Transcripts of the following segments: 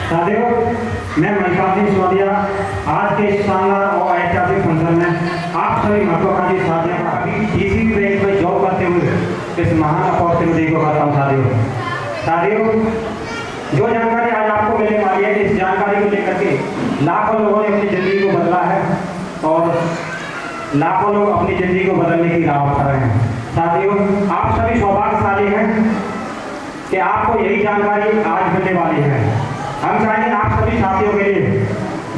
साथियों, मैं मल्लिकार्जुन सिसोदिया आज के इस शानदार और ऐतिहासिक फंक्शन में आप सभी महत्वाकांक्षी साथियों का किसी भी बैंक में जॉब करते हुए इस महान अपॉर्चुनिटी को करता हूँ। साथियों, जो जानकारी आज आपको मिलने वाली है, इस जानकारी को लेकर के लाखों लोगों ने अपनी ज़िंदगी को बदला है और लाखों लोग अपनी ज़िंदगी को बदलने की राह पर रहे हैं। साथियों, आप सभी सौभाग्यशाली हैं कि आपको यही जानकारी आज मिलने वाली है। हम चाहेंगे आप सभी साथियों के लिए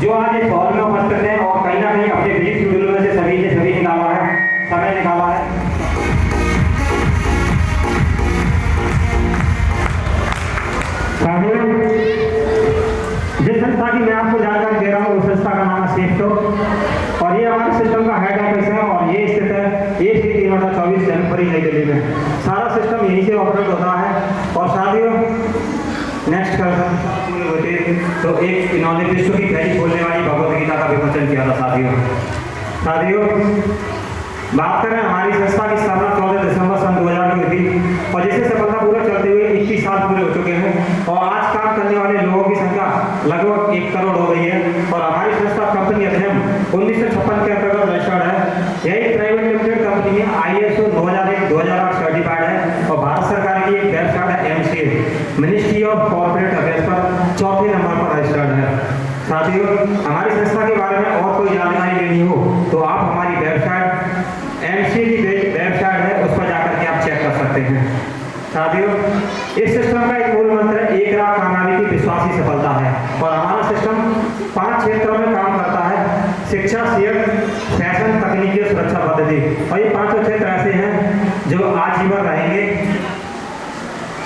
जो आज इस हॉल में उपस्थित हैं और कहीं ना कहीं अपने बिजी शेड्यूल में से सभी ने सभी निकाला है, समय निकाला है। साथियों, जिस संस्था की मैं आपको जानकारी दे रहा हूँ, उस संस्था का नाम है सेफ्टो और ये हमारे सिस्टम का हेड ऑफिस है और ये स्थित है AC-324 जनवरी नई दिल्ली में। सारा सिस्टम यहीं से ऑपरेट होता है। और साथियों, नेक्स्ट पूरे होते तो एक इन्होंने विश्व की पहली खोलने वाली भगवत गीता का विमोचन किया था। साथियों, बात करें हमारी संस्था की स्थापना 14 दिसंबर सन 2000 में हुई थी और जिसे सफलता पूर्वक चलते हुए 21 साल पूरे हो चुके हैं और आज काम करने वाले लोगों की संख्या लगभग 1 करोड़ हो गई है। और हमारी संस्था कंपनी अधिनियम 1956 के अंतर्गत रजिस्टर्ड है। यही प्राइवेट लिमिटेड कंपनी है, ISO 2001-2008 सर्टिफाइड है और भारत सरकार की एक वेबसाइट है MCA, ministry of corporate affairs पर 4थे नंबर पर रजिस्टर्ड है। साथियों, हमारी संस्था के बारे में और कोई जानकारी लेनी हो तो आप हमारी वेबसाइट MCA की वेबसाइट है, उस पर जाकर के आप चेक कर सकते हैं। साथियों, इस सिस्टम का एक मूल मंत्र है, एक राह कामयाबी की विश्वास ही सफलता है। और हमारा सिस्टम 5 क्षेत्रों में काम करता है: शिक्षा, सेहत, फैशन, तकनीकी और सुरक्षा पद्धति। और ये 5 क्षेत्र ऐसे हैं जो आजीवन रहेंगे।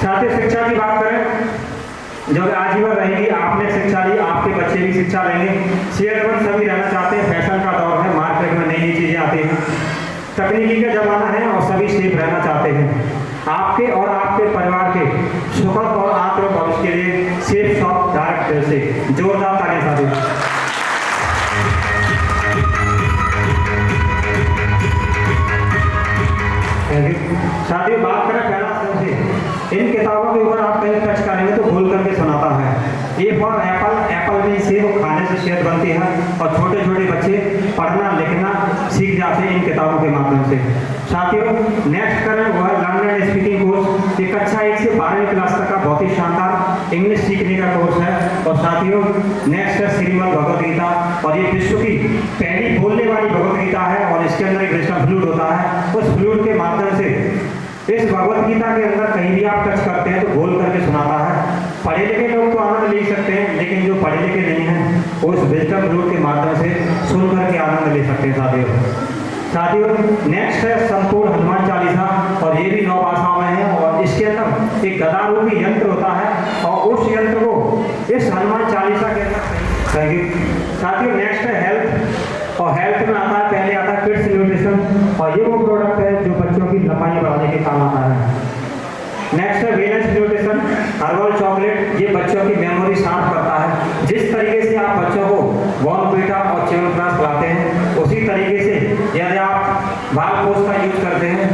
साथियों, शिक्षा की बात करें जो आजीवन रहेंगी। आपने शिक्षा ली, आपके बच्चे भी शिक्षा लेंगे। सेहतमंद सभी रहना चाहते हैं, फैशन का दौर है, मार्केट में नई नई चीजें आती हैं। तकनीकी का जमाना है और सभी सेफ रहना चाहते हैं। आपके और आपके परिवार के सुखद और आत्म भविष्य के लिए सेफ शॉप डायरेक्ट से जोरदार तालियां साथियों। साथियों, बात करें पहला से इन किताबों के ऊपर आप कहीं टच करेंगे तो भूल करके सुनाता है। ए फॉर एप्पल, एप्पल में सेब खाने से सेहत बनती है और छोटे छोटे बच्चे पढ़ना लिखना सीख जाते हैं इन किताबों के माध्यम से। साथियों, नेक्स्ट करें वो है लर्निंग एंड स्पीकिंग कोर्स। ये कक्षा 1 से 12वीं क्लास तक का बहुत ही शानदार इंग्लिश सीखने का कोर्स है। और साथियों, नेक्स्ट है श्रीमद् भगवत गीता और ये विश्व की पहली बोलने वाली भगवत गीता है और इसके अंदर एक कृष्ण फ्लूट होता है। उस फ्लूट के माध्यम से इस भगवत गीता के अंदर कहीं भी आप टच करते हैं तो बोल करके सुनाता है। पढ़े लिखे लोग तो आनंद ले सकते हैं, लेकिन जो पढ़े लिखे नहीं हैं वो इस विजडम फ्लूट के माध्यम से सुन करके आनंद ले सकते हैं। साथियों, नेक्स्ट है संपूर्ण हनुमान चालीसा और ये भी 9 भाषाओं में है और इसके अंदर एक गदा रूपी यंत्र होता है और उस यंत्र को इस हनुमान चालीसा के अंदर साथियों नेक्स्ट है हेल्थ, और हेल्थ में आता है, पहले आता है किड्स न्यूट्रिशन, और ये वो प्रोडक्ट है जो बच्चों की लंबाई बढ़ाने के काम आता है। नेक्स्ट है वीनस न्यूट्रिशन हर्बल चॉकलेट, ये बच्चों की मेमोरी शार्प करता है। जिस तरीके से आप बच्चों को बॉर्नवीटा और च्यवनप्राश खिलाते हैं, उसी तरीके से यदि आप बालपोष का यूज करते हैं,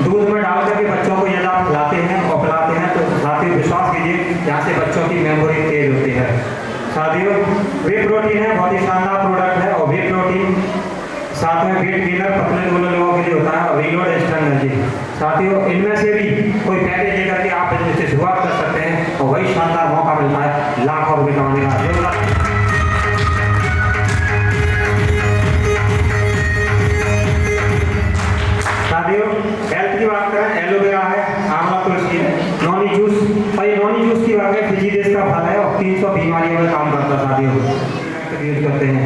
दूध में डाल करके बच्चों को यदि आप खिलाते हैं और पिलाते हैं, तो साथियों विश्वास कीजिए यहाँ से बच्चों की मेमोरी तेज होती है। साथियों वे प्रोटीन है, बहुत ही शानदार प्रोडक्ट है, और वे प्रोटीन साथ में वेट गेनर पतले दुबले लोगों के लिए होता है, और रीलोड एक्स्ट्रा एनर्जी। साथियों इनमें से भी कोई पैकेज लेकर के आप बिजनेस से शुरुआत कर सकते हैं, और वही शानदार मौका मिलता है लाखों रुपए कमाने का। साथियों हेल्थ की बात करें, एलोवेरा है, आंवला तुलसी है, नॉनी जूस, और ये नॉनी जूस की बात है फिजीदेश का फल है, और 300 बीमारियों में काम करता है। साथियों यूज करते हैं,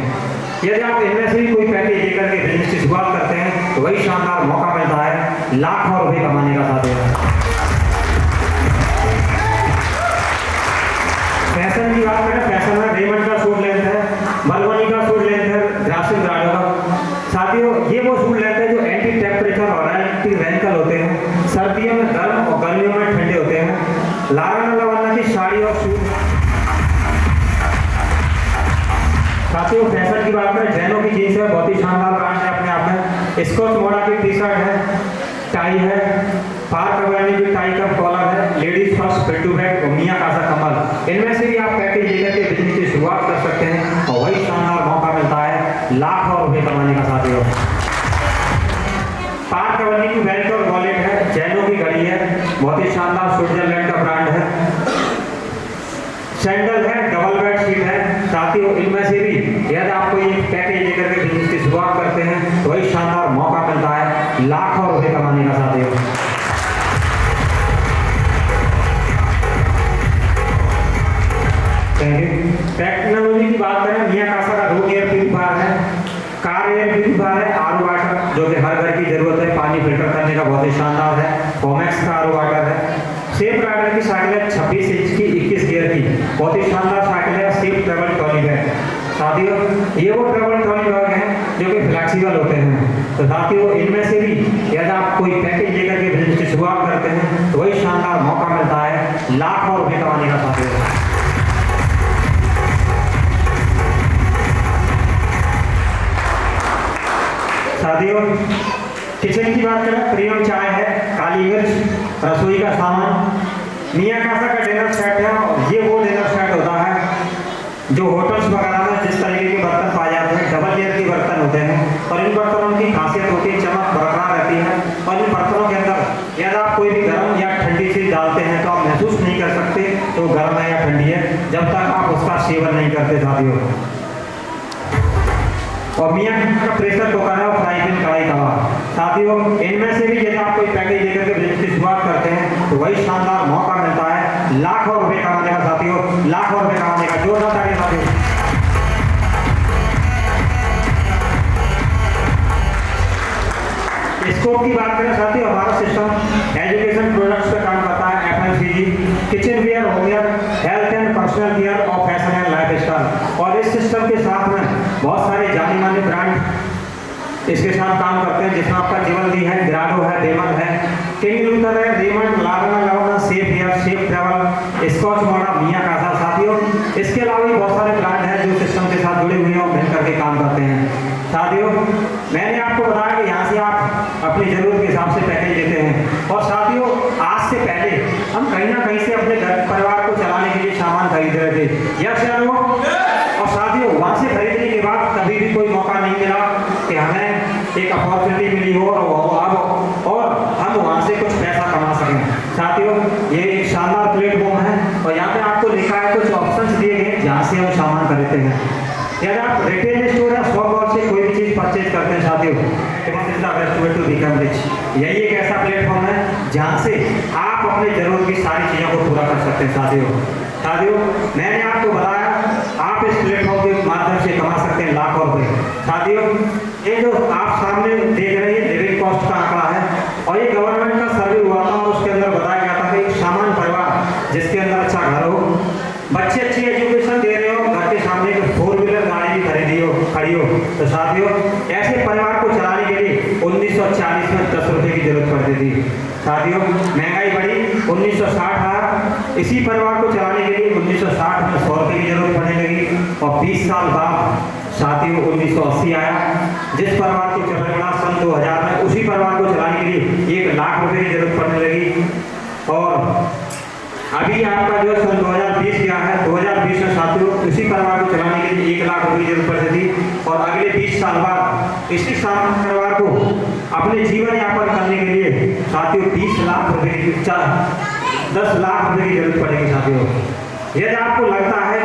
यदि आप इनमें से भी कोई पैकेज लेकर के बिजनेस की शुरुआत करते हैं, तो वही शानदार मौका मिलता है लाखों रुपए कमाने का। साथियों फैशन की बात करें, फैशन में रेमंड का सूट लेंथ है, बलवनी का सूट लेंथ है, ग्रासिम ब्रांड का। साथियों ये वो सूट लेंथ है जो एंटी टेम्परेचर और एंटी रैंकल होते हैं, सर्दियों में गर्म और गर्मियों में ठंडे होते हैं। लारा लवाना की साड़ी और सूट। साथियों फैशन की बात करें, जैनो की जीन्स है, बहुत ही शानदार ब्रांड है अपने आप में। स्कॉच मोड़ा की टी शर्ट है, टाई है, पार्क अवेन्यू की टाई का कॉलर है, लेडीज फर्स्ट पिट्टू बैग और मियाँ कासा कमल। इनमें से भी आप पैकेज लेकर के बिजनेस की शुरुआत कर सकते हैं, और वही शानदार मौका मिलता है लाखों रुपए कमाने का। साथियों पार्क अवेन्यू की बेल्ट और वॉलेट है, जैनो की घड़ी है, बहुत ही शानदार स्विट्जरलैंड का ब्रांड है। सैंडल है, डबल बेड शीट है। साथियों इनमें से भी यदि आप कोई पैकेज लेकर के बिजनेस की शुरुआत करते हैं, तो वही शानदार मौका मिलता है लाखों रुपए कमाने का। साथियों टेक्नोलॉजी की बात करें, मियाँ कासा का रूम एयर प्यूरिफायर है, कार एयर प्यूरिफायर है, आर वाटर जो कि हर घर की जरूरत है, पानी फिल्टर करने का बहुत ही शानदार है, कॉमेक्स का आर वाटर है। सेफ राइडर की साइकिल है, 26 इंच की 21 गियर की, बहुत ही शानदार साइकिल है, सेफ ट्रेवल ट्रॉली है। साथियों ये वो ट्रेवल ट्रॉली बैग हैं जो कि फ्लेक्सिबल होते हैं। तो साथियों इनमें से भी यदि आप कोई पैकेज लेकर के बिजनेस की शुरुआत करते हैं, तो वही शानदार मौका मिलता है लाखों रुपए कमाने का। साथियों साथियों किचन की बात करें, प्रीमियम चाय है, काली मिर्च, रसोई का सामान, मियाँ कासा का डिनर सेट है, और ये वो डिनर सेट होता है जो होटल्स वगैरह में जिस तरीके के बर्तन पाए जाते हैं, डबल लेयर के बर्तन होते हैं, और इन बर्तनों की खासियत होती है चमक बरकरार रहती है, और इन बर्तनों के अंदर यदि आप कोई भी गर्म या ठंडी चीज डालते हैं तो आप महसूस नहीं कर सकते तो गर्म है या ठंडी है, जब तक आप उसका सेवन नहीं करते। साथियों और मियाँ का प्रेशर कुकर है, और फ्राई पैन कढ़ाई तवा। साथियों इनमें से भी यदि आप कोई पैकेज लेकर के बिजनेस की शुरुआत करते हैं, तो वही शानदार मौका मिलता है लाखों रुपए कमाने का। साथियों लाखों रुपए कमाने का, जोरदार ताली। साथियों स्कोप की बात करें, साथियों हमारा सिस्टम एजुकेशन प्रोडक्ट्स पे काम करता है, FMCG, kitchenware, homeware, health and personal care और फैशन एंड लाइफस्टाइल। और इस सिस्टम के साथ में बहुत सारे जाने माने ब्रांड इसके साथ काम करते हैं, जिसमें आपका जीवनदी है, ग्राडो है, डेमन है, किंग लूथर है, रेमंड, लारना लवना, safe air, safe travel, Scotch मोड़ा, मियाँ कासा। साथियों इसके अलावा भी बहुत सारे ब्रांड हैं जो सिस्टम के साथ जुड़े हुए हैं और मिल करके काम करते हैं। साथियों मैंने आपको बताया कि यहाँ से आप अपनी जरूरत के हिसाब से पैकेज लेते हैं, और साथियों आज से पहले हम कहीं ना कहीं से अपने घर परिवार को चलाने के लिए सामान खरीद रहे थे, यस या नो? और साथियों वहाँ से खरीदने के बाद कभी भी कोई मौका नहीं मिला कि हमें एक अपॉर्चुनिटी मिली हो और हम वहाँ से कुछ पैसा कमा सकें। साथियों ये एक शानदार प्लेटफॉर्म है, और यहाँ पे आपको लिखा है कुछ ऑप्शंस दिए गए जहाँ से हम सामान खरीदते हैं। यदि आप रिटेल स्टोर या शॉप और से कोई भी चीज़ परचेज करते हैं, साथियों यही एक ऐसा प्लेटफॉर्म है जहाँ से आप अपनी जरूरत की सारी चीज़ों को पूरा कर सकते हैं। साथियों मैंने आपको बताया आप इस प्लेटफॉर्म के माध्यम से कमा सकते हैं लाखों रुपए। साथियों ये जो आप सामने देख रहे हैं लिविंग कॉस्ट का आंकड़ा है, और ये गवर्नमेंट का सर्वे हुआ था, और उसके अंदर बताया गया था कि एक सामान्य परिवार जिसके अंदर अच्छा घर हो, बच्चे अच्छी एजुकेशन दे रहे हो, घर के सामने एक 4 व्हीलर गाड़ी भी खरीदी खड़ी हो। तो साथियों, ऐसे परिवार को चलाने के लिए 1940 में 10 रुपये की जरूरत पड़ती थी। साथियों, महंगाई बढ़ी, 1960 आया, इसी परिवार को चलाने के लिए 1960 में 100 रुपये की जरूरत पड़ने लगी। और 20 साल बाद साथियों 1980 आया, जिस परिवार को चलाने पड़ा सन 2000 में, उसी परिवार को चलाने के लिए 1 लाख रुपए की जरूरत पड़ने लगी। और अभी आपका जो सन 2020 गया है, 2020 में साथियों उसी परिवार को चलाने के लिए 1 लाख रुपए की जरूरत पड़ती थी। और अगले 20 साल बाद इसी परिवार को अपने जीवन यापन करने के लिए साथियों 10 लाख रुपए की जरूरत पड़ेगी। साथियों, यदि आपको लगता है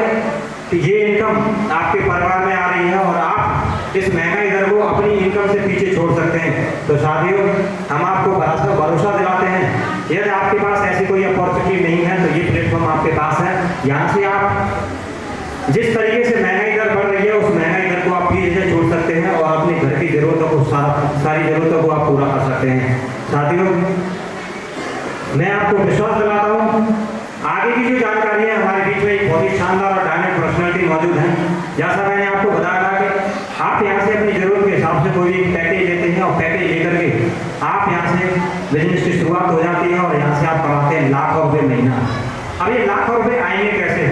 कि ये इनकम आपके परिवार में आ रही है और आप इस महंगाई दर को अपनी इनकम से पीछे छोड़ सकते हैं, तो साथियों हम आपको भरोसा दिलाते हैं, यदि आपके पास ऐसी कोई अपॉर्चुनिटी नहीं है तो ये प्लेटफॉर्म आपके पास है। यहाँ से आप जिस तरीके से महंगाई दर बढ़ रही है उस महंगाई दर को आप पीछे छोड़ सकते हैं और अपने घर की जरूरतों को सारी जरूरतों को आप पूरा कर सकते हैं। साथियों, मैं आपको विश्वास दिलाता हूँ, आगे की जो जानकारी है, हमारे बीच में एक बहुत ही शानदार और डायनेमिक पर्सनालिटी मौजूद है। जैसा मैंने आपको बताया था कि आप यहाँ से अपनी जरूरत के हिसाब से कोई भी पैकेज लेते हैं और पैकेज लेकर के आप यहाँ से बिजनेस की शुरुआत हो जाती है और यहाँ से आप कमाते हैं लाखों रुपए महीना। अब ये लाखों रुपए आएंगे कैसे,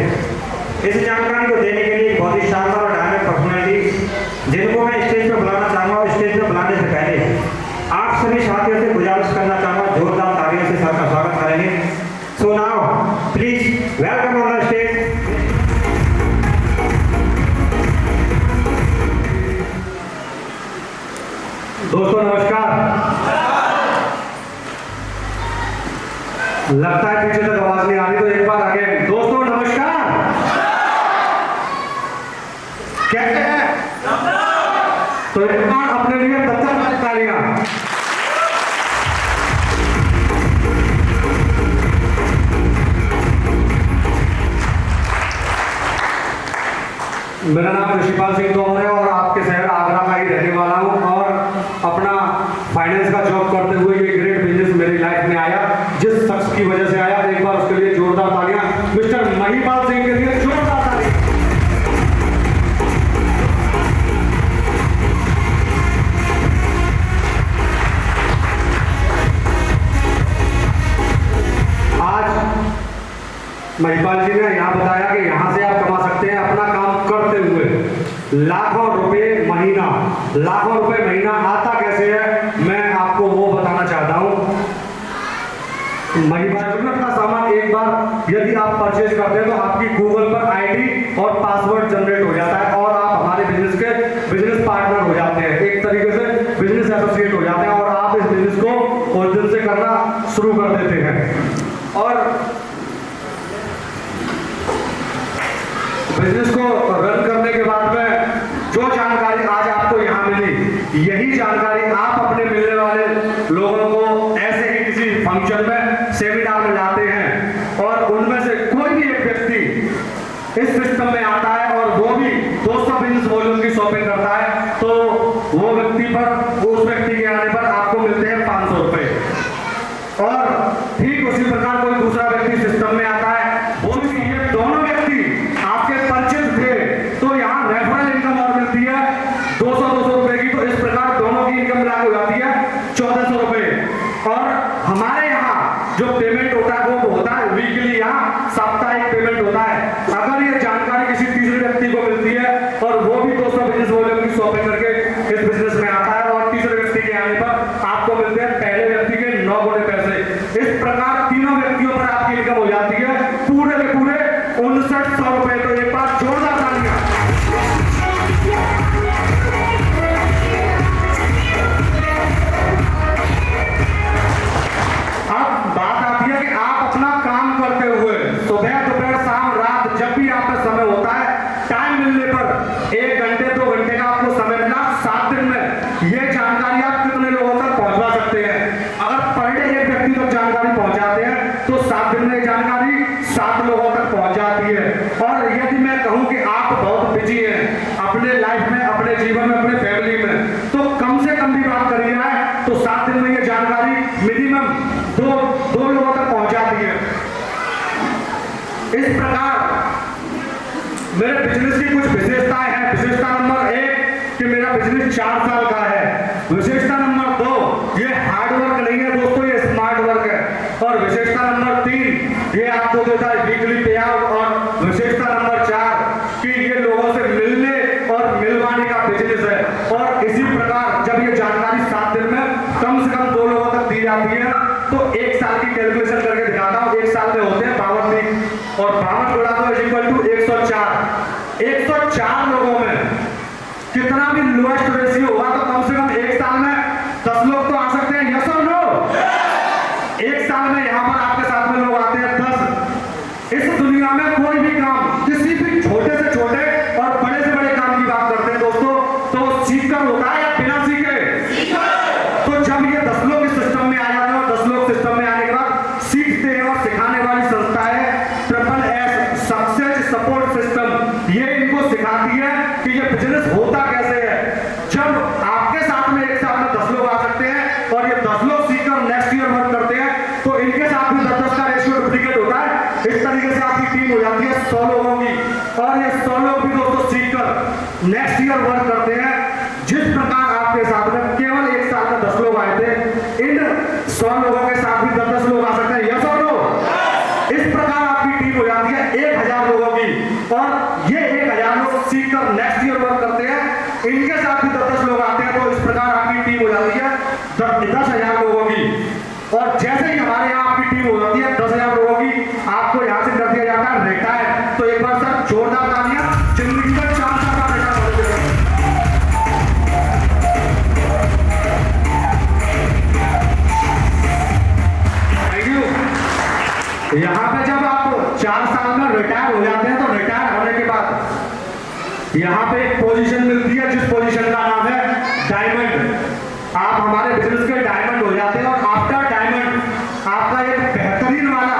इस जानकारी को देने के लिए बहुत ही शानदार और डायनेमिक पर्सनालिटी जिनको मैं स्टेज पर बुलाना चाहूँगा, स्टेज पर बुलाने से पहले आप सभी साथियों से गुजारिश करना चाहूँगा, जोरदार तालियों से सर का स्वागत करेंगे। So now, please welcome on the stage. दोस्तों नमस्कार। लगता है पीछे तक आवाज नहीं आ रही, तो एक बार आगे। दोस्तों नमस्कार, कैसे हैं? तो एक बार अपने लिए 10 तालियां। मेरा नाम ऋषिपाल सिंह तोमर है और आपके शहर आगरा का ही रहने वाला हूँ और अपना फाइनेंस का जॉब करते हुए ये ग्रेट बिजनेस मेरी लाइफ में आया। जिस शख्स की वजह से आया, एक बार उसके लिए जोरदार तालियां। मिस्टर महिपाल सिंह के लिए जोरदार तालियां। महिपाल जी ने यहाँ बताया कि यहाँ से आप कमा सकते हैं अपना काम करते हुए लाखों रुपए महीना। लाखों रुपए महीना आता कैसे है, मैं आपको वो बताना चाहता हूँ। महिपाल जरूरत का सामान एक बार यदि आप परचेज करते हैं तो आपकी गूगल पर आईडी और पासवर्ड जनरेट हो जाता है और आप हमारे बिजनेस पार्टनर हो जाते हैं, एक तरीके से बिजनेस एसोसिएट हो जाते हैं और आप इस बिजनेस को उस दिन से करना शुरू कर देते हैं। और बिजनेस को रन करने के बाद में जो जानकारी आज आपको यहाँ मिली, यही जानकारी आप अपने मिलने वाले लोगों को ऐसे ही किसी फंक्शन में, सेमिनार में लाते हैं और उनमें से कोई भी एक व्यक्ति इस सिस्टम में आता है और वो भी 200 बिजनेस वॉल्यूम की शॉपिंग करता है, तो वो व्यक्ति पर, उस व्यक्ति के आने पर आपको मिलते हैं 500 रुपए। और ठीक उसी प्रकार कोई दूसरा व्यक्ति सिस्टम में आता है, वो भी ये दोनों व्यक्ति आपके परचेज थे तो यहाँ रेफरल इनकम और मिलती है 200 रुपए की। तो इस प्रकार दोनों की इनकम लागू हो जाती है 1400 रुपए। और हमारे यहाँ जो पेमेंट होता है वो होता है वीकली, यहाँ साप्ताहिक पेमेंट होता है। अगर ये जानकारी किसी तीसरे व्यक्ति को मिलती है और वो भी 200 बिजनेस वॉल्यूम की शॉपिंग करके इस बिजनेस में आता है और तीसरे व्यक्ति के आने पर आपको मिलते हैं पहले व्यक्ति के 9 गुने पैसे। इस प्रकार तीनों व्यक्तियों पर आपकी इनकम हो जाती है पूरे के पूरे 5900 रुपए। तो एक बार जोरदार तालियां। अब बात आती है कि आप अपना काम करते हुए सुबह दोपहर शाम रात जब भी आपका समय होता है, टाइम मिलने पर 1 घंटे 2 घंटे का आपको समय मिला 7 दिन में ये जानकारी आप कितने लोगों तक पहुंचा सकते हैं। अगर पर डे एक व्यक्ति तक जानकारी पहुंचाते हैं तो 7 दिन में जानकारी 7 लोगों तक पहुंच जाती है। और यदि मैं कहूं कि आप बहुत बिजी हैं अपने लाइफ में, अपने जीवन में, अपने फैमिली में, तो कम से कम भी बात करिए है तो 7 दिन में ये जानकारी मिनिमम दो लोगों तक पहुंच जाती है। इस प्रकार मेरे बिजनेस की कुछ विशेषताएं हैं। विशेषता नंबर 1, 4 साल का है। विशेषता नंबर 2, ये हार्ड वर्क नहीं है दोस्तों, ये स्मार्ट वर्क है। और विशेषता नंबर 3, ये आपको देता है वीकली पे आउट। और विशेषता नंबर 4 कि ये लोगों से मिलने और मिलवाने का बिजनेस है। और इसी प्रकार जब ये जानकारी 7 दिन में कम से कम 2 लोगों तक दी जाती है तो 1 साल की कैलकुलेशन करके दिखाता हूँ। 1 साल में होते हैं 52 दिन, और 52 गुणा 2 इक्वल टू 104। 104 लोगों में कितना भी लोएस्ट रेशियो होगा तो कम से कम 1 साल में 10 लोग तो आ सकते हैं। यस और नो? 1 साल में यहां पर आपके साथ में लोग आते हैं 10। इस दुनिया में कोई भी काम, किसी भी छोटे से छोटे और बड़े से बड़े काम की बात करते हैं दोस्तों, तो सीखकर होता है या बिना सीखे? तो जब ये 10 लोग इस सिस्टम में आ जाते हैं और 10 लोग सिस्टम में आने के बाद सीखते हैं, और सिखाने वाली संस्था है SSS सक्सेस सपोर्ट सिस्टम। ये इनको सिखाती है कि ये बिजनेस होता कैसे है। जब आपके साथ में 1 साल में 10 लोग आ सकते हैं और ये 10 लोग सीखकर नेक्स्ट ईयर वर्क करते हैं, तो इनके साथ भी 10-10 का रेशियो डुप्लीकेट होता है। इस तरीके से आपकी टीम हो जाती है 100 लोगों की, और ये 100 लोग भी दोस्तों सीखकर नेक्स्ट ईयर वर्क करते हैं। जिस प्रकार आपके साथ में केवल 1 साल में 10 लोग आए थे, इन 100 लोगों के साथ भी 10-10 लोग आ सकते हैं। यस और नो? इस प्रकार आपकी टीम हो जाती है 1000 लोगों की, और ये 1000 लोग सीखकर नेक्स्ट ईयर वर्क करते हैं। इनके साथ भी 10-10 लोग आते हैं, तो इस प्रकार आपकी टीम हो जाती है 10,000 लोगों की। और जैसे ही हमारे यहाँ आपकी टीम हो जाती है 10,000 लोगों की, आपको यहाँ से कर दिया जाता है रिटायर। तो एक बार सर जोरदार तालियां, जिंदगी का 4 साल का रिटायर हो जाएगा। Thank you. यहाँ पे जब आप 4 साल में रिटायर हो जाते हैं, तो रिटायर होने के बाद यहाँ पे एक पोजीशन मिलती है, जिस पोजीशन का नाम है डायमंड। आप हमारे बिजनेस के डायमंड हो जाते हैं, और आफ्टर डायमंड आपका एक बेहतरीन वाला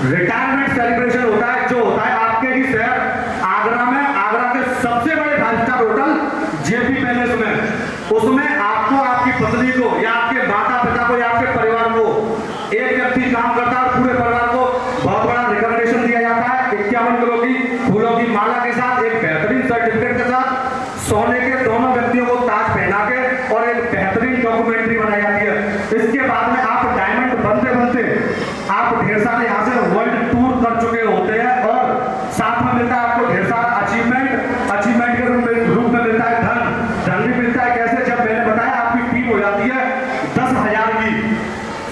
रिटायरमेंट सेलिब्रेशन होता है, जो होता है आपके ही शहर आगरा में, आगरा के सबसे बड़े 5 स्टार होटल जेपी पैलेस में। उसमें आपको, आपकी पत्नी को, या आपके माता पिता को, या आपके परिवार को, एक व्यक्ति काम करता है और पूरे परिवार को बहुत बड़ा रिकमेंडेशन दिया जाता है। 51 किलो की फूलों की माला के साथ, एक बेहतरीन सर्टिफिकेट के साथ, सोने के दोनों व्यक्तियों को ताज पहना के, और एक बेहतरीन डॉक्यूमेंट्री बनाई जाती है। इसके बाद में आप डायमंड बनते बनते आप ढेर सारे यहाँ से वर्ल्ड टूर कर चुके होते हैं, और साथ में मिलता है आपको ढेर सारा अचीवमेंट। अचीवमेंट के रूप में मिलता है धन भी मिलता है। कैसे? जब मैंने बताया आपकी टीम हो जाती है 10,000 की,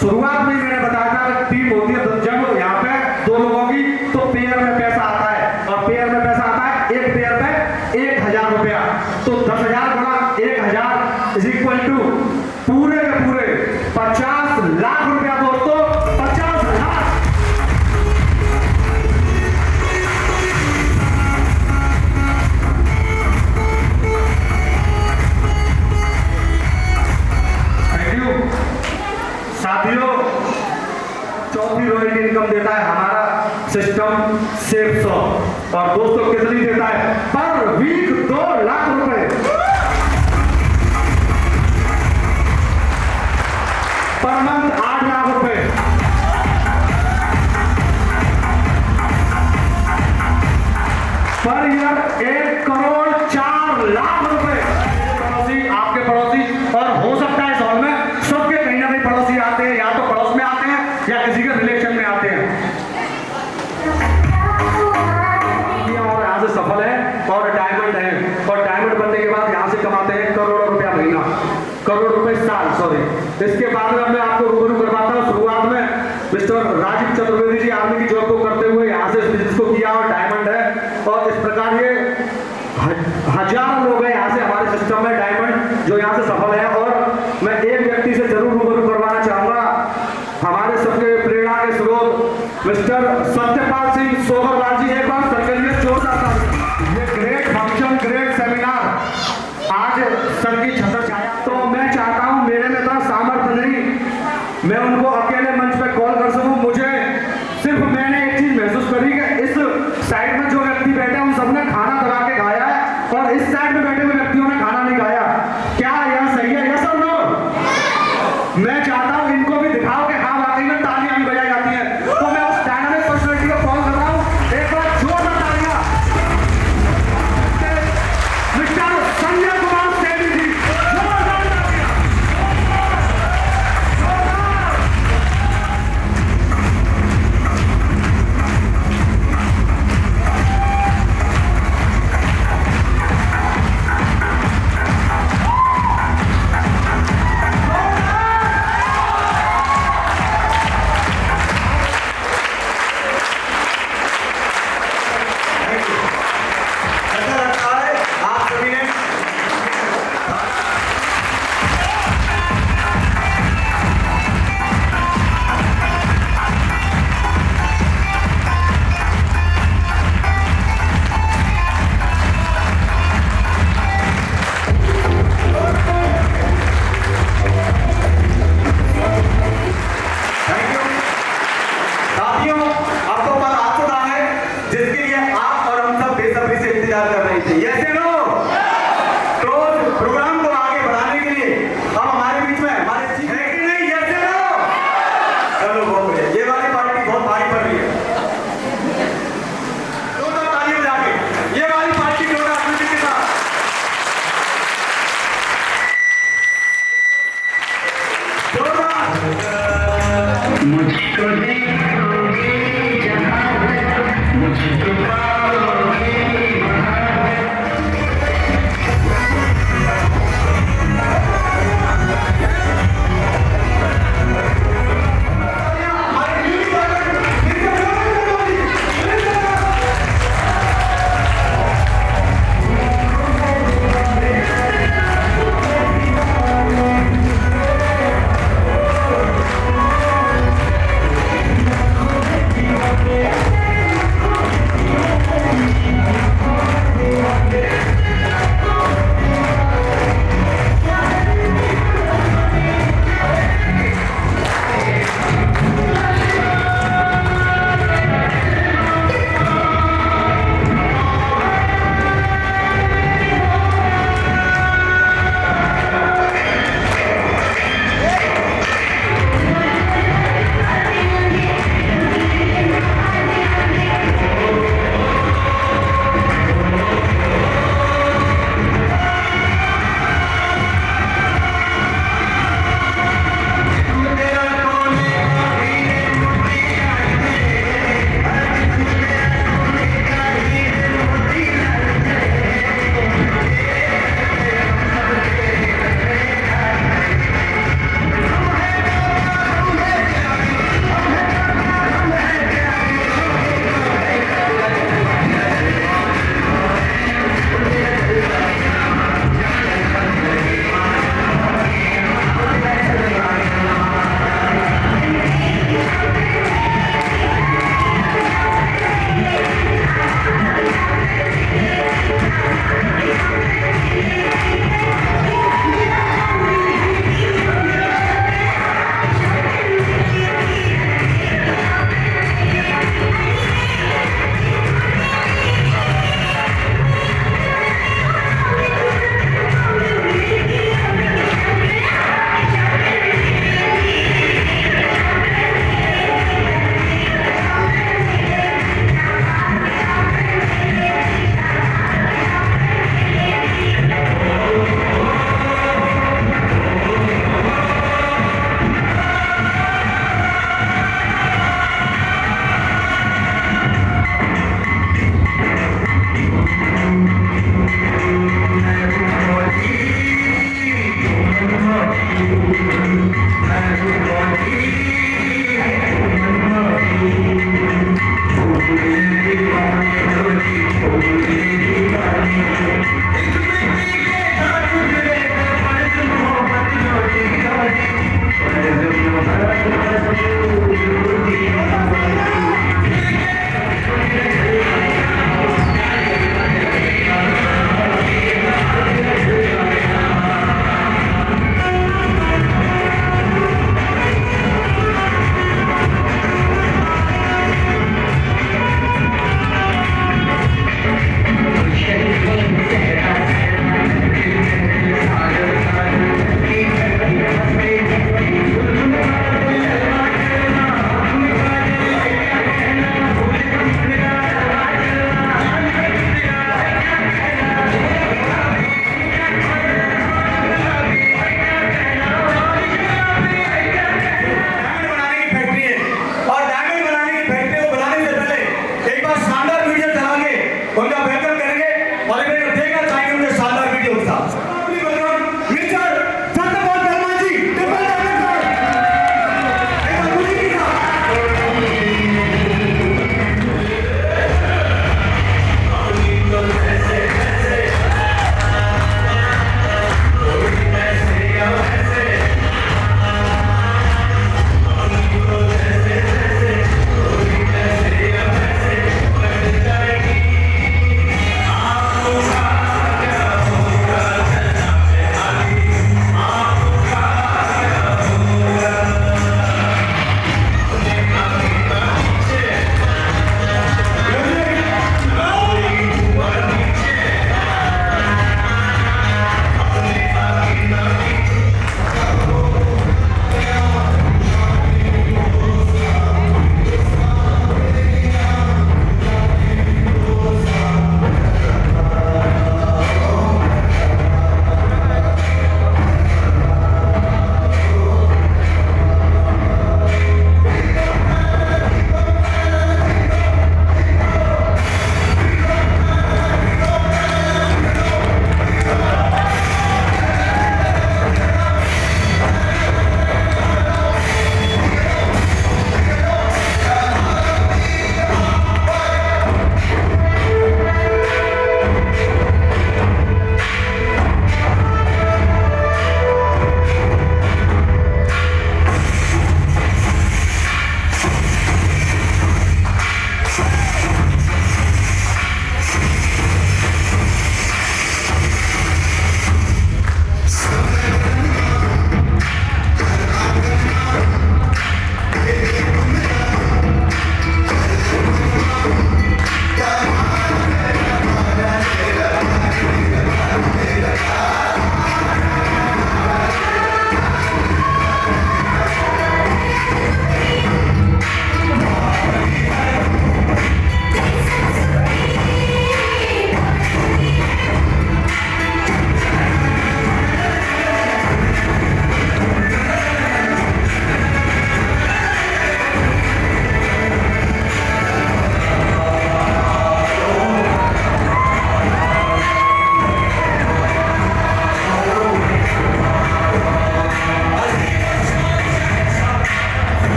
शुरुआत में मैंने बताया था टीम होती है जब यहाँ पे 2 लोगों की, तो पेयर में पैसा आता है, और पेयर में पैसा आता है, एक पेयर पे 1000 रुपया। तो 10,000 गुणा 1000 इज इक्वल टू पूरे के पूरे 50 लाख रुपया दोस्तों। 50 लाख। थैंक यू साथियों। चौथी रॉयल्टी इनकम देता है हमारा सिस्टम सेफ शॉप, और दोस्तों कितनी देता है? पर वीक 2 लाख रुपए। पर मंथ 8 लाख रुपए। पर ईयर 1 करोड़ 4 लाख रुपए। पड़ोसी, आपके पड़ोसी, और हो सकता है इस हॉल में सबके कहीं ना कहीं पड़ोसी आते हैं, या तो पड़ोस में आते हैं या किसी के रिलेशन में आते हैं। और यहाँ से सफल है, और डायमंड है, और डायमंड बनने के बाद यहाँ से कमाते हैं करोड़ों रुपया महीना, करोड़ रुपए साल, सॉरी। इसके बाद में मैं आपको रूबरू करवाता हूँ। शुरुआत में मिस्टर राजीव चतुर्वेदी जी आर्मी की जॉब को करते हुए यहाँ से इस बिजनेस को किया, और डायमंड है। और इस प्रकार ये हजारों लोग हैं यहाँ से हमारे सिस्टम में डायमंड, जो यहाँ से सफल है। और मैं एक व्यक्ति से जरूर रूबरू करवाना चाहूंगा, हमारे सबके प्रेरणा के स्रोत मिस्टर सत्यपाल सिंह सोबरलाल जी। एक बार सर के लिए जोरदार तालियां। ये ग्रेट फंक्शन, ग्रेट सेमिनार आज सर की छत्र छाया। तो मैं चाहता हूं, मेरे में इतना सामर्थ्य नहीं मैं उनको अकेले मंच पे कॉल कर सकूं। मुझे सिर्फ मैंने एक चीज महसूस करी कि इस साइड में जो व्यक्ति बैठे उन सबने खाना दबा के खाया है, और इस साइड में बैठे हुए व्यक्तियों ने खाना नहीं खाया। क्या यह सही है? यस और नो? मैं चाहता हूं इनको भी दिखाओ कि हाँ वाकई में तालियां भी बजाई जाती हैं। तो मैं उस डायनामिक पर्सनालिटी को कॉल कर रहा हूं, एक बार जोरदार तालियां। मिस्टर संजय कुमार सेठी।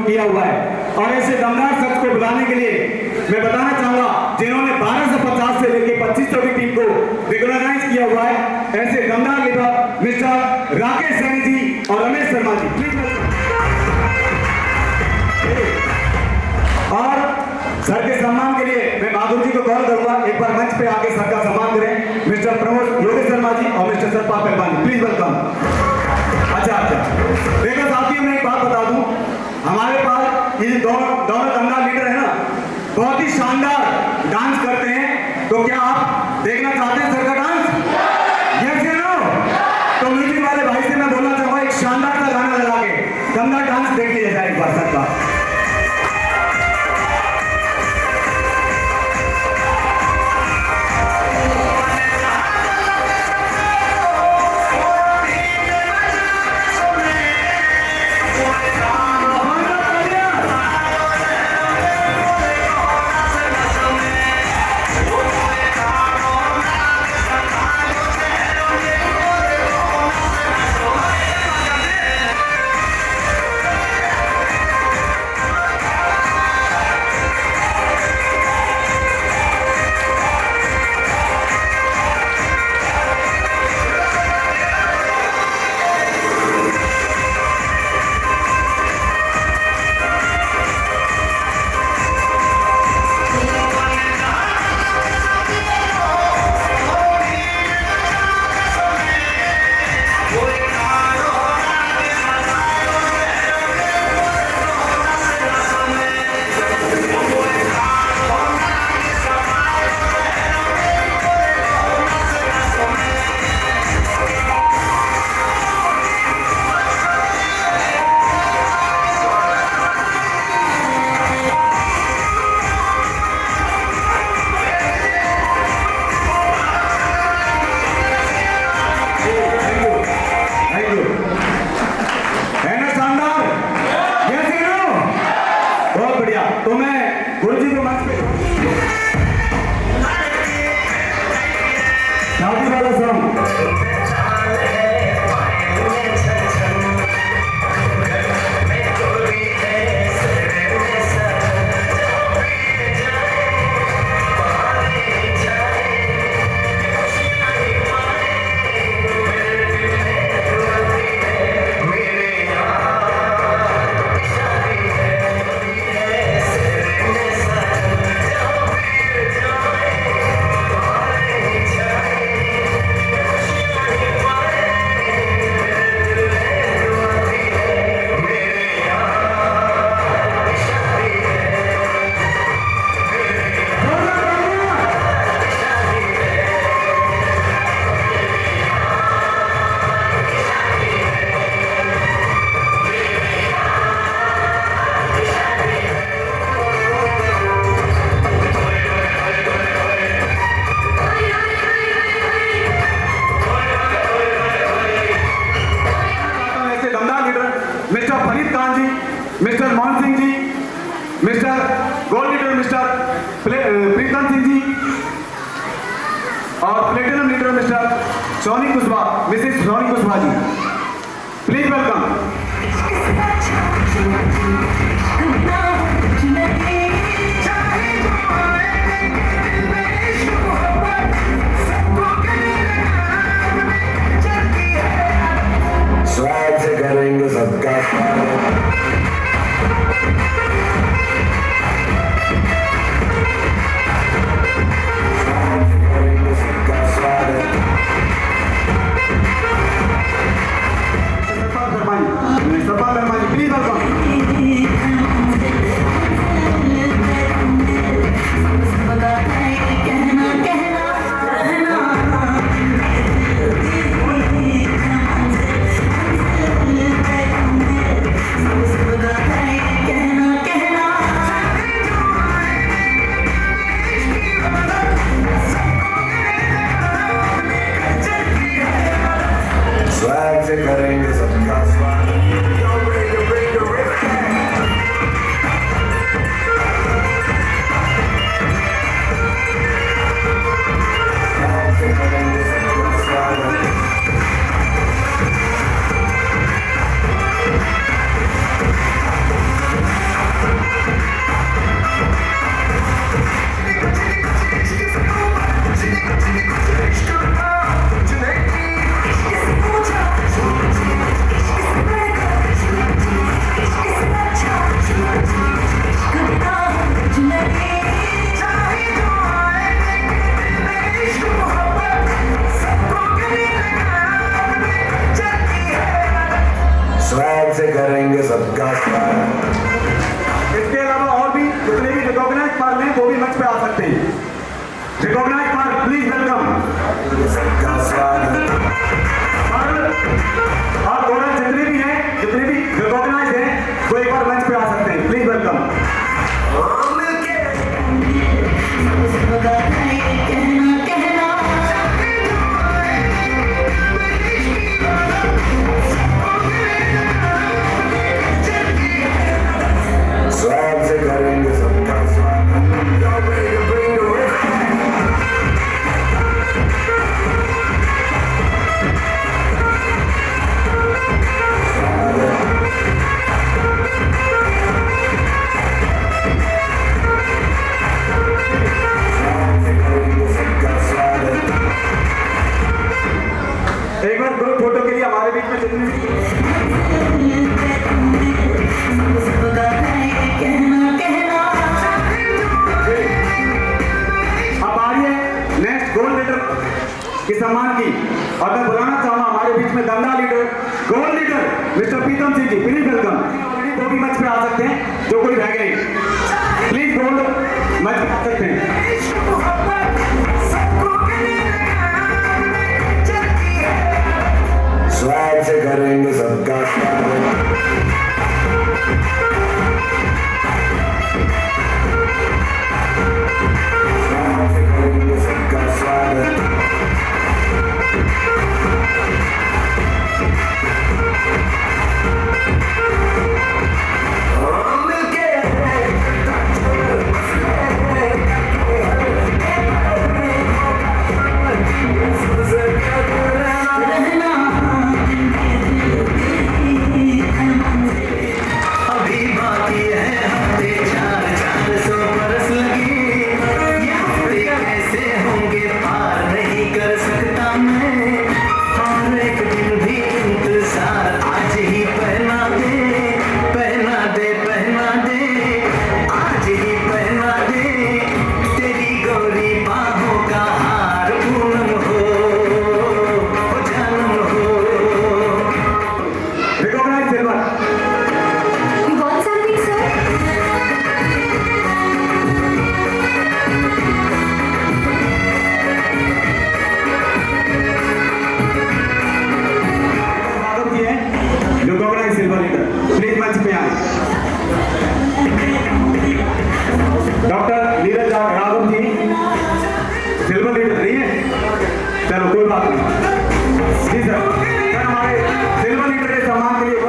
किया हुआ है। और ऐसे दमदार शख्स को बुलाने के लिए मैं बताना चाहूंगा जिन्होंने 1250 से लेकर 2500 की टीम को रेगुलराइज किया हुआ है, ऐसे दमदार लीडर मिस्टर राकेश सैनी जी और रमेश शर्मा जी, प्लीज। और सर के सम्मान के लिए मैं माधुर जी को कॉल करूंगा, एक बार मंच पे आके सर का सम्मान करें। मिस्टर प्रमोद योगेश शर्मा जी और मिस्टर सतपाल पहलवान, प्लीज वेलकम। अच्छा देखो साथियों, मैं एक बात बता दूं, हमारे पास ये दोनों दमदार लीडर है ना, बहुत ही शानदार डांस करते हैं। तो क्या आप देखना चाहते हैं सर का डांस? यस या नो? तो म्यूजिक वाले भाई से मैं बोलना चाहूंगा एक शानदार सा गाना लगा के दमदार डांस देख लिया जाए एक बार सर का। तो मैं गुरु जी को मंच पे शादी वाला song Mr Mohan Singh ji, Mr gold leader mister Pritam Singh ji और platinum leader Mr Soni Kushwaha, Mrs Soni Kushwaha ji, please welcome. Swag से करेंगे सबका स्वैग से करेंगे सबका स्वागत। से करेंगे सबका स्वागत। इसके अलावा और भी जितने भी रिकॉग्नाइज पार्ल हैं वो भी मंच पे आ सकते हैं। रिकॉग्नाइज पार्ल प्लीज वेलकम। सबका स्वागत। और कोरल जितने भी रिकॉग्नाइज हैं वो एक बार मंच पे आ सकते हैं। Please welcome. स्वागत से करेंगे सबका स्वागत। एक बार ग्रुप फोटो के लिए हमारे बीच में जितने अब आ रही है नेक्स्ट गोल्ड लीडर के सम्मान की, और मैं बुलाना चाहूंगा हमारे बीच में दमदा leader gold leader mister Pritam Singh ji. Please welcome. वो भी मंच पे आ सकते हैं जो कोई रह गए। प्लीज गोल्ड मंच पे आ सकते हैं। स्वागत से करेंगे सबका स्वागत। स्वागत से करेंगे सबका स्वागत। Doctor Neeraj Raghav G silver leader नहीं है, चलो कोई बात नहीं। जी सर, हमारे सिल्वर लीडर के सम्मान के लिए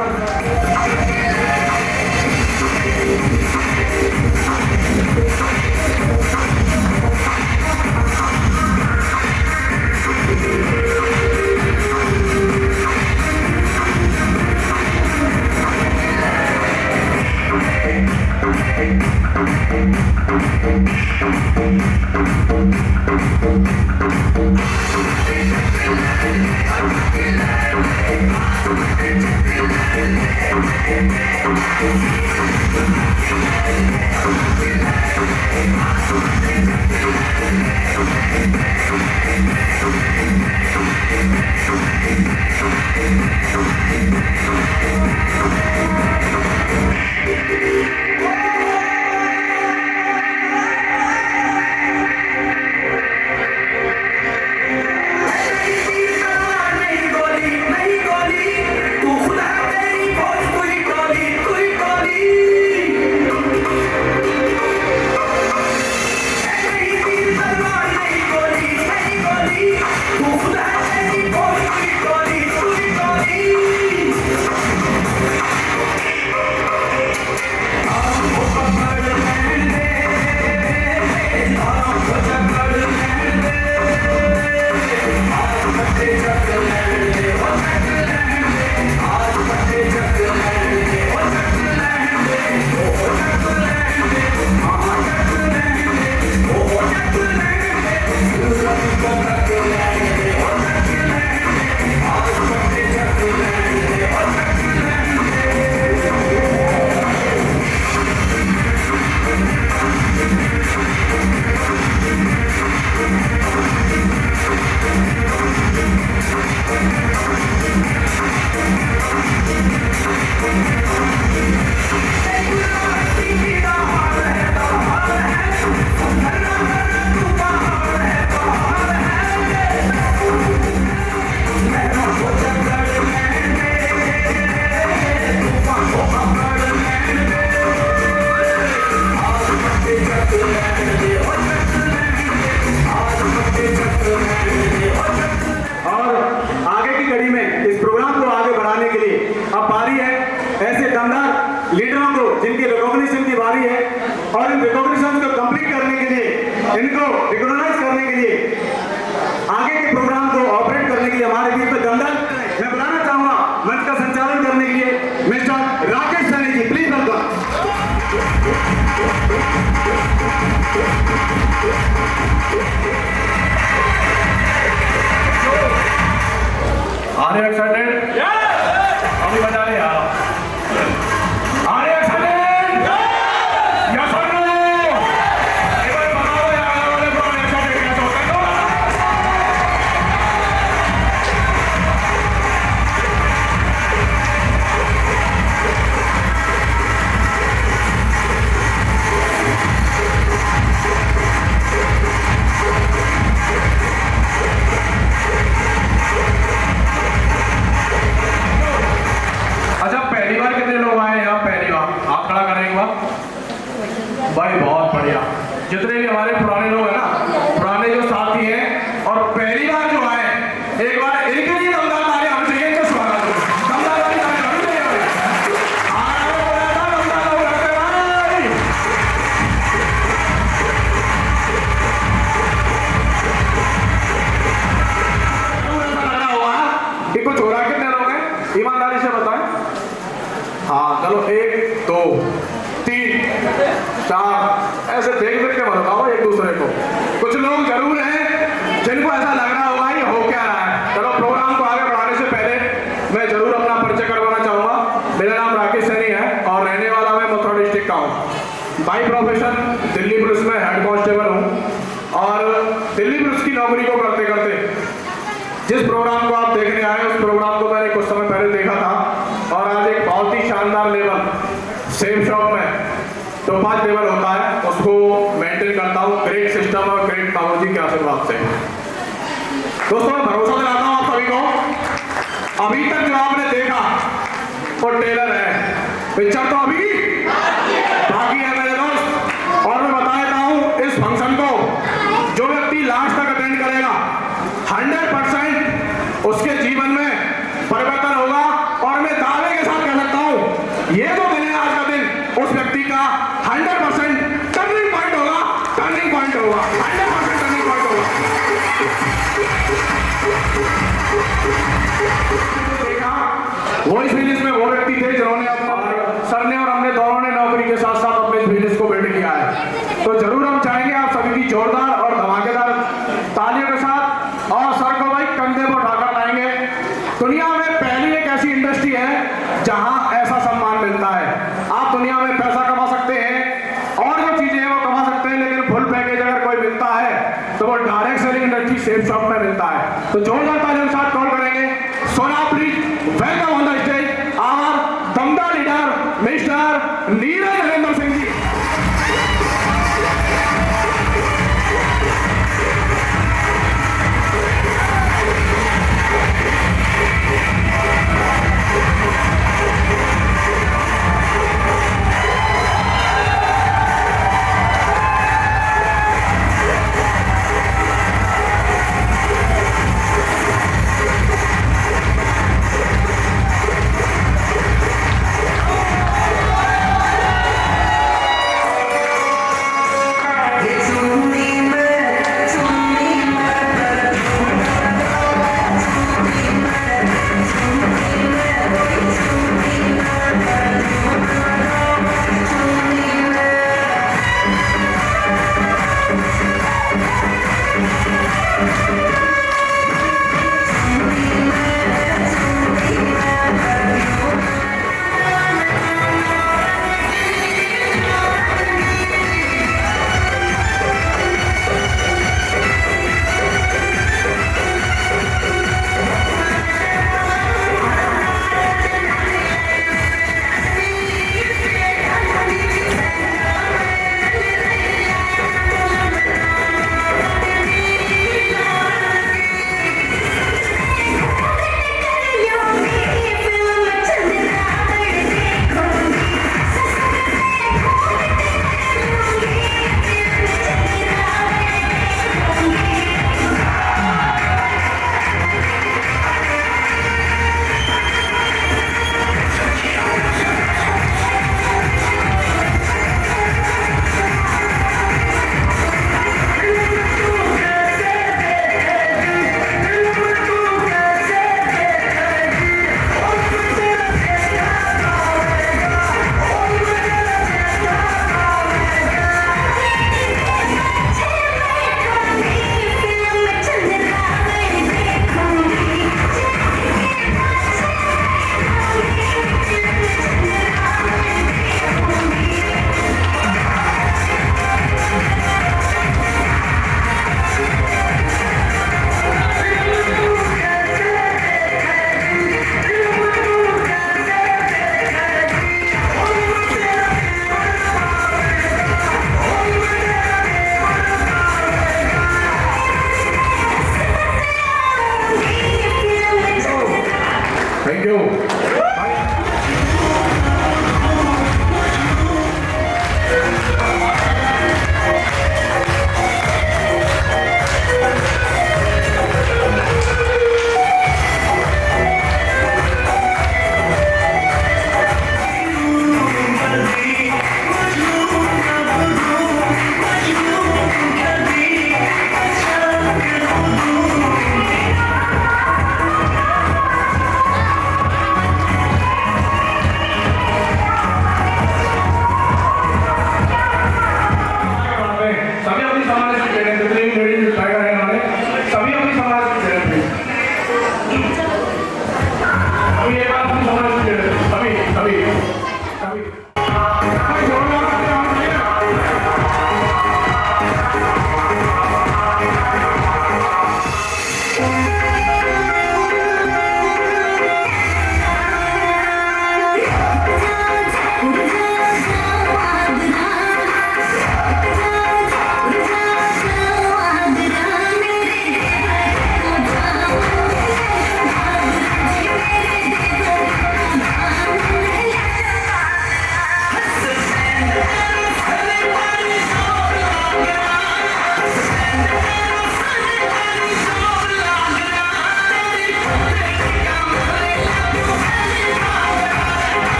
और आगे की कड़ी में इस प्रोग्राम को आगे बढ़ाने के लिए अब बारी है ऐसे दमदार लीडरों को जिनकी रिकॉग्निशन की बारी है, और इन रिकॉग्निशन को कंप्लीट करने के लिए, इनको रिकॉग्नाइज करने के लिए, आगे के प्रोग्राम को ऑपरेट करने के लिए हमारे बीच में दमदार मैं बुलाना चाहूंगा मंच का संचालन करने के लिए Mr Rakesh Saini ji, please welcome. Are you excited? अभी बजा रहे आप। Are you excited? Yes or no? एक बार बताओ यार, आने वाले प्रोग्राम excited कैसे होते हैं? अच्छा, पहली बार कितने लोग आए यहाँ? पहली बार हाथ खड़ा करें एक बार। भाई बहुत बढ़िया। जितने भी हमारे पुराने लोग हैं ना, पुराने जो साथी हैं और पहली बार जो आए, एक बार इनके लिए दमदार ताली हम चाहिए, इनका स्वागत हो। दमदार वाली ताली हम चाहिए भाई। आगे बोला था दमदार लोग रहते भाई। ऐसा लगा हुआ कि कुछ हो रहा है। कितने लोग हैं? ईमानदारी से बताएं। हाँ चलो, 1 2 3 4 ऐसे देख देख के बताओ एक दूसरे को। कुछ लोग जरूर हैं जिनको ऐसा लग रहा होगा ये हो क्या रहा है। चलो, प्रोग्राम को आगे बढ़ाने से पहले मैं जरूर अपना परिचय करवाना चाहूंगा। मेरा नाम राकेश सैनी है और रहने वाला मैं मथुरा डिस्ट्रिक्ट का हूँ। बाई प्रोफेशन दिल्ली पुलिस में हेड कांस्टेबल हूँ और दिल्ली पुलिस की नौकरी को करते करते जिस प्रोग्राम को आप देखने आए उस प्रोग्राम को मैंने कुछ समय पहले देखा था, और आज एक बहुत ही शानदार लेवल सेफ शॉप में टोपाज लेवल होता है उसको मेंटेन करता हूँ, ग्रेट सिस्टम और ग्रेट टेक्नोलॉजी के आशीर्वाद से। दोस्तों, मैं भरोसा दिलाता हूँ आप सभी को, अभी तक जो आपने देखा वो टेलर है, पिक्चर तो अभी बाकी है मेरे दोस्त। और मैं बता देता हूँ इस फंक्शन को जो व्यक्ति लास्ट तक अटेंड करेगा 100% उसके जीवन में परिवर्तन होगा। और मैं दावे के साथ कह सकता हूं ये जो दिन है आज का दिन उस व्यक्ति का 100% टर्निंग पॉइंट होगा, टर्निंग पॉइंट होगा, 100% टर्निंग पॉइंट होगा। देखा वो इस बिजनेस में वो व्यक्ति थे जिन्होंने अपने सर ने और हमने दोनों ने नौकरी के साथ साथ अपने इस बिजनेस को बिल्ड किया है। तो जरूर हम चाहेंगे आप सभी की जोरदार और धमाकेदार तालियों के साथ, और सर को भाई कंधे पर उठाकर लाएंगे। दुनिया में पहली एक ऐसी इंडस्ट्री है जहां ऐसा सम्मान मिलता है। आप दुनिया में पैसा कमा सकते हैं और जो चीजें हैं वो कमा सकते हैं, लेकिन फुल पैकेज अगर कोई मिलता है तो वो direct selling industry safe shop में मिलता है। तो जोरदार तालियों के साथ कॉल करेंगे। सोना please welcome on the stage our दमदार लीडर मिस्टर नीरज हरेंद्र सिंह जी।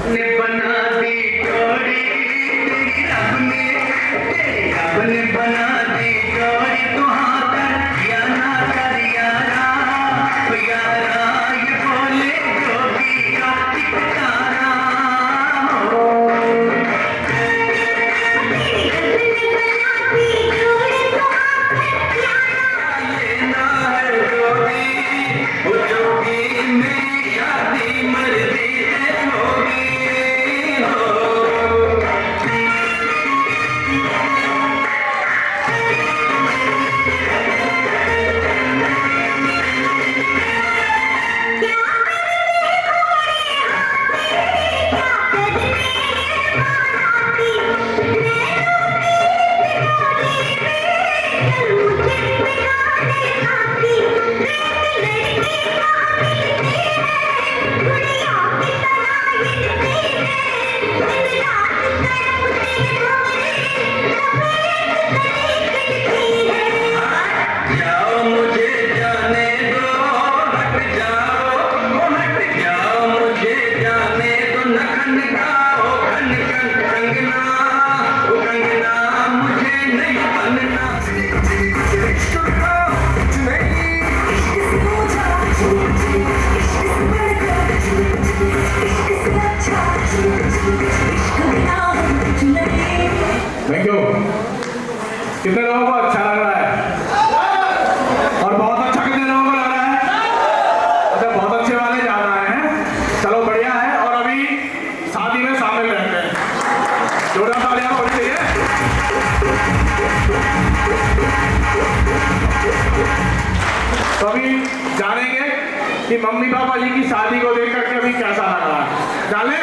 ने बना दी जोड़ी तेरी रब ने बना दी जोड़ी तू हाँ कर या ना कर यारा यारा ये बोले जोगी का ठिकाना हो लेना है जोगी वो जोगी में शादी मर्दी होगी हो जाओ मुझे जाने दो हट जाओ मुझे जाने दो न खनकाओ कंगना मुझे नहीं बनना थैंक यू। कितने लोगों को अच्छा लग रहा है और बहुत अच्छा कितने लोगों को लग रहा है? अच्छा, बहुत अच्छे वाले ज्यादा हैं। चलो बढ़िया है। और अभी शादी में शामिल रहते हैं। जोरदार तालियां होनी चाहिए। तो अभी जानेंगे कि मम्मी पापा जी की शादी को देख करके अभी कैसा लग रहा है। जाने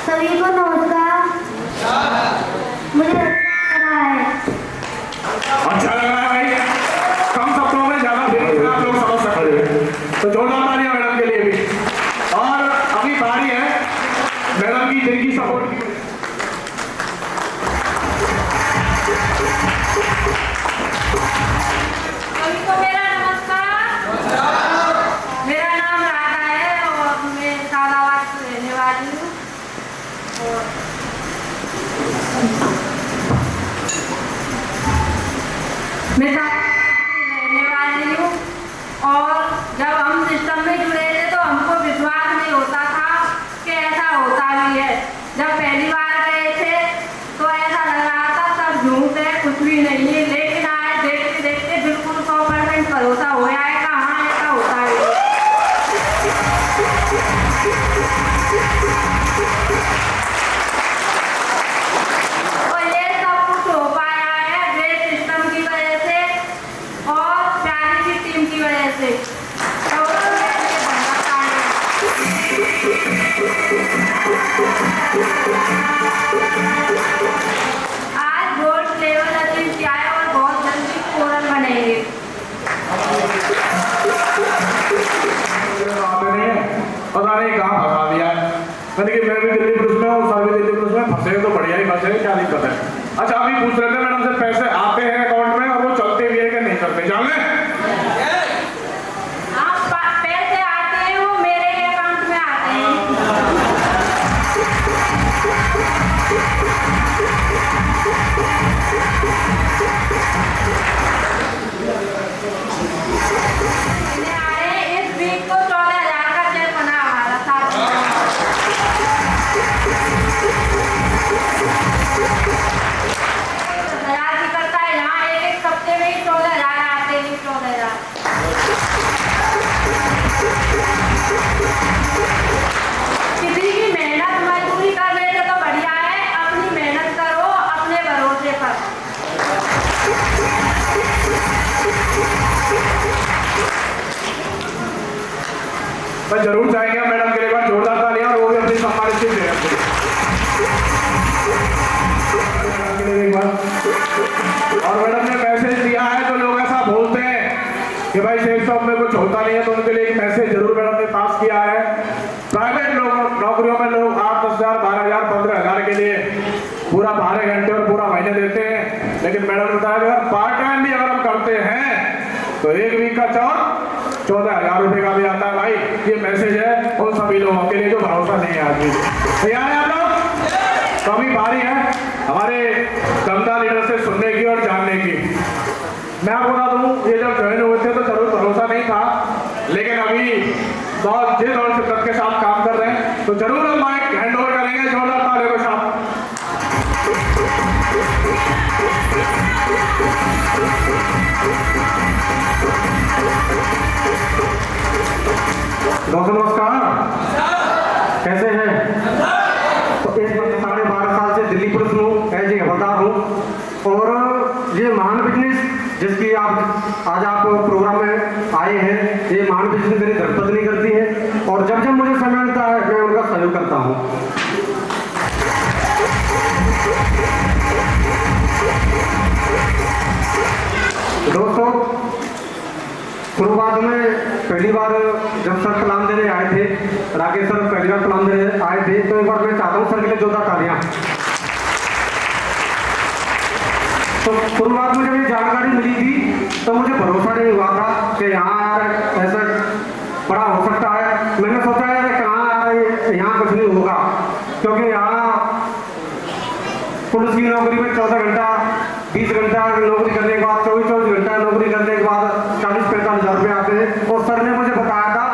सभी को नमस्कार। मुझे अच्छा लग रहा है। अच्छा लग रहा है भाई। कम शब्दों में ज्यादा फीलिंग आप लोग समझ सकते हैं। तो जोरदार तालियां मैडम के लिए भी। और अभी बारी है मैडम की जिनकी सपोर्ट की। सभी को मेरा नमस्कार। मेरा नाम राधा है और मैं सादाबाद से रहने वाली हूँ। और मैं रहने वाली हूँ। और जब हम सिस्टम में जुड़े थे तो हमको विश्वास नहीं होता था कि ऐसा होता भी है। जब पहली बार गए थे तो ऐसा लग रहा था सब झूठ है, कुछ भी नहीं है। लेकिन आज देखते देखते बिल्कुल 100% भरोसा हो गया है कि हाँ ऐसा होता है। और ये सब कुछ हो पाया है ग्रेट सिस्टम की वजह से और प्यारी की टीम की वजह से। तो उसके लिए धन्यवाद है। आज गोल्ड लेवल अचीव किया है और बहुत जल्दी फोरन बनेंगे। पता नहीं कहाँ फंसा दिया है। मैंने कि मैं भी दिल्ली पुलिस में हूँ, सर भी दिल्ली पुलिस में फंसे तो बढ़िया ही फंसे, क्या दिक्कत है। अच्छा, अभी पूछ रहे थे मैडम से पैसे आते हैं अकाउंट में और वो चलते भी है कि नहीं चलते, जान लें? पैसे आते हैं वो मेरे अकाउंट में आते हैं। इस वीक को 14,000 का चेक बना हमारा साथ। हजार की करता है यहाँ एक हफ्ते में ही 14,000 आते हैं। 14,000 किसी की मेहनत मजदूरी कर लेते तो बढ़िया है। अपनी मेहनत करो अपने भरोसे पर। मैं जरूर चाहेंगे मैडम के लिए एक बार जोरदार तालियां और वो भी अपनी सम्मानित से दे रहे और मैडम ने मैसेज दिया है तो लोग ऐसा बोलते हैं कि भाई शेख साहब में कुछ होता नहीं है, तो उनके लिए एक मैसेज जरूर मैडम ने पास किया है। प्राइवेट नौकरियों में लोग 8, 10,000, 12,000, 15,000 के लिए पूरा 12 घंटे और पूरा महीने देते हैं, लेकिन मैडम ने बताया अगर पार्ट टाइम भी अगर हम करते तो एक वीक का 14,000 रुपए का भी आता है भाई। ये मैसेज है उन सभी लोगों के लिए जो भरोसा नहीं है आदमी को। तैयार है आप लोग? तो अभी बारी है हमारे दमदार लीडर से सुनने की और जानने की। मैं आपको बता दूं, ये जब ज्वाइन हुए थे तो जरूर भरोसा नहीं था, लेकिन अभी बहुत जिद और शिद्दत के साथ काम कर रहे हैं। तो जरूर हम माइक हैंड ओवर करेंगे जोरदार तालियों के साथ। दोस्तों नमस्कार, कैसे हैं? तो इस वक्त 12.5 साल से दिल्ली पुलिस में हूँ, एज ए हवलदार हूँ। और ये महान बिजनेस जिसकी आज आप प्रोग्राम में आए हैं, ये महान बिजनेस मेरी धर्मपत्नी करती है और जब जब मुझे समय मिलता है मैं उनका सहयोग करता हूँ। दोस्तों शुरुआत में पहली बार जब सर प्लान देने आए थे, राकेश सर पहली बार प्लान देने आए थे, तो एक बार मैं चाहता हूँ सर के लिए जोरदार तालियां। तो शुरुआत में जब ये जानकारी मिली थी तो मुझे भरोसा नहीं हुआ था कि यहाँ यार ऐसा बड़ा हो सकता है। मैंने सोचा यार कहाँ यार यहाँ कुछ नहीं होगा, क्योंकि यहाँ पुलिस की नौकरी में 14 घंटा 20 घंटा नौकरी करने के बाद 24 घंटा नौकरी करने के बाद 40-45 हज़ार रुपये आते हैं। और सर ने मुझे बताया था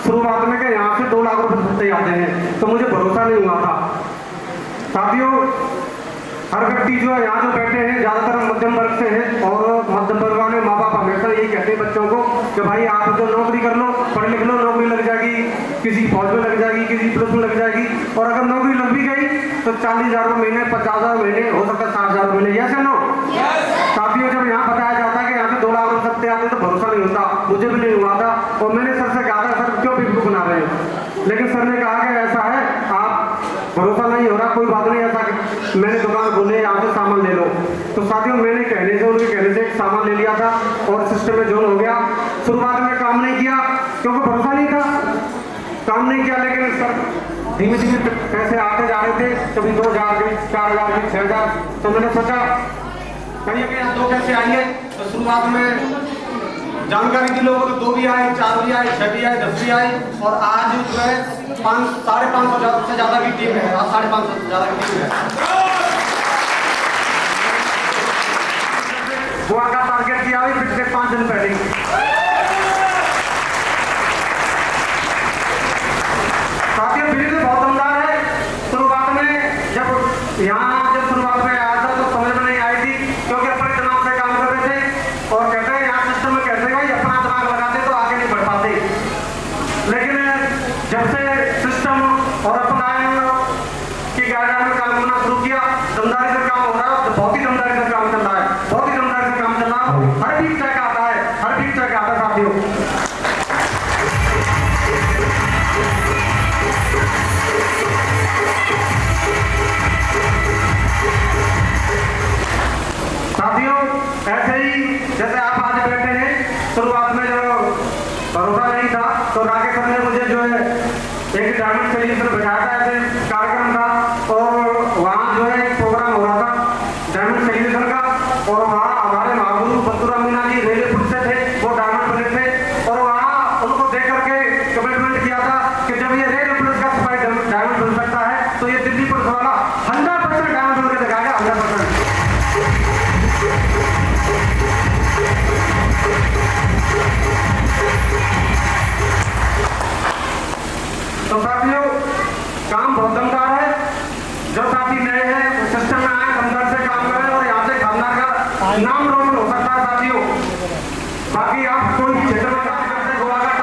शुरुआत में कि यहाँ से 2 लाख रुपये सस्ते आते हैं, तो मुझे भरोसा नहीं हुआ था। साथियों, हर व्यक्ति जो है यहाँ जो बैठे हैं ज़्यादातर मध्यम वर्ग से है और मध्यम वर्ग वाले माँ बाप हमेशा यही कहते हैं बच्चों को कि भाई आप जो नौकरी कर लो, पढ़ लिख लो, नौकरी लग जाएगी, किसी फौज में लग जाएगी, किसी पुलिस में लग जाएगी। और अगर नौकरी लग भी गई तो 40,000 रुपये महीने, 50,000 महीने, हो सकता है 60,000 महीने। यस या नो? साथियों, जब यहाँ बताया जाता है कि यहाँ से 2 लाख रुपये सस्ते आते तो भरोसा नहीं होता, मुझे भी नहीं हुआ था। और मैंने सर से कहा था सर क्यों बेवकूफ बना रहे हैं, लेकिन सर ने कहा कि ऐसा है, आप भरोसा नहीं हो रहा, कोई बात नहीं, ऐसा मैंने दुकान खोली, यहाँ से सामान ले लो। तो साथियों, मैंने कहने से उनके कहने से एक सामान ले लिया था और सिस्टम में जोन हो गया। शुरुआत में काम नहीं किया क्योंकि भरोसा नहीं था, काम नहीं किया, लेकिन सर धीमे धीमे पैसे आते जा रहे थे, कभी 2,000 के 4,000 के 6,000। तो मैंने सोचा कहीं कहीं 2 कैसे आएंगे। तो शुरुआत में जानकारी दी लोगों को, 2 भी आए, 4 भी आए, 6 भी आए, 10 भी आए। और आज जो है 550 से ज़्यादा की टीम है, 550 से ज़्यादा की टीम है। गोवा का टारगेट किया है पिछले 5 दिन पहले। साथियों, भीड़ बहुत दमदार है। शुरुआत में जब यहाँ शुरुआत में आया था तो समझ में नहीं आई थी, क्योंकि अपने दिमाग से काम कर रहे थे और कहते हैं यहाँ सिस्टम में कैसे भाई अपना दिमाग लगाते तो आगे नहीं बढ़ पाते। लेकिन जब से सिस्टम और अपना की गाइडलाइन में काम करना शुरू किया, दमदारी से काम हो रहा है, तो बहुत ही दमदारी से काम चल रहा है, बहुत ही दमदारी से काम चल रहा है। हर बीच तक आता है, हर बीच तक आता है। साथियों, साथियों, ऐसे ही जैसे आप आज बैठे हैं, शुरुआत में जो भरोसा नहीं था तो राकेश सर ने मुझे जो है एक डायमंड सेलिब्रेशन बैठाया था, ऐसे कार्यक्रम था और वहाँ जो है एक प्रोग्राम हो रहा था डायमंड सेलिब्रेशन का। और वहाँ हमारे महागुरु बत्तूराम मीना जी रेलवे पुलिस से थे, वो डायमंड पुलिस थे। और वहाँ उनको देख करके कमिटमेंट किया था कि जब ये रेलवे पुलिस का सिपाही डायमंड बन सकता है तो ये दिल्ली पुलिस वाला 100% डायमंड बन के दिखाएगा, 100%। तो साथियों, काम बहुत दमदार है। जो साथी नए हैं सिस्टम में आए, दमदार से काम करें और यहाँ से खानदान का नाम रोशन हो सकता है। साथियों, बाकी आप कोई भी क्षेत्र में काम करते, गोवा का